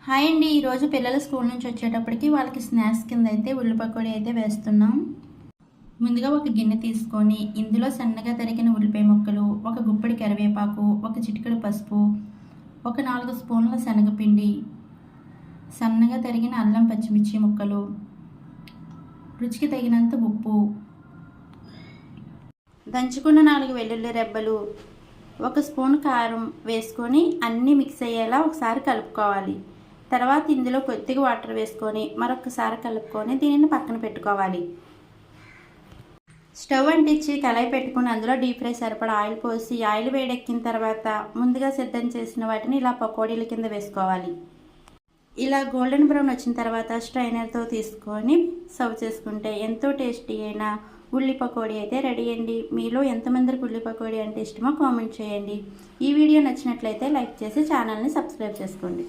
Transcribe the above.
Hi అండి. ఈరోజు పిల్లలు స్కూల్ నుంచి వచ్చేటప్పటికి వాళ్ళకి స్నాక్స్ కింద అయితే ఉల్లి పకోడీ అయితే వేస్తున్నాం. ముందుగా ఒక గిన్నె తీసుకొని ఇందులో సన్నగా తరిగిన ఉల్లిపాయ ముక్కలు, ఒక గుప్పెడి కరివేపాకు, ఒక చిటికెడు పసుపు, ఒక 4 స్పూన్ల శనగపిండి, సన్నగా తరిగిన అల్లం పచ్చిమిర్చి ముక్కలు, రుచికి తగినంత ఉప్పు, దంచుకున్న 4 వెల్లుల్లి రెబ్బలు, ఒక స్పూన్ కారం వేసుకొని అన్నీ మిక్స్ అయ్యేలా ఒకసారి కలుపుకోవాలి. తర్వాత ఇందులో కొద్దిగా వాటర్ వేసుకొని మరొకసారి కలుపుకొని దీనిని పక్కన పెట్టుకోవాలి. స్టవ్ అంటించి కళాయి పెట్టుకుని అందులో డీప్ ఫ్రై సరిపడా ఆయిల్ పోసి ఆయిల్ వేడెక్కిన తర్వాత ముందుగా సిద్ధం చేసిన వాటిని ఇలా పకోడీల కింద వేసుకోవాలి. ఇలా గోల్డెన్ బ్రౌన్ వచ్చిన తర్వాత స్ట్రైనర్తో తీసుకొని సర్వ్ చేసుకుంటే ఎంతో టేస్టీ అయిన ఉల్లి పకోడీ అయితే రెడీ అండి. మీలో ఎంతమందికి ఉల్లి పకోడీ అంటే ఇష్టమో కామెంట్ చేయండి. ఈ వీడియో నచ్చినట్లయితే లైక్ చేసి ఛానల్ని సబ్స్క్రైబ్ చేసుకోండి.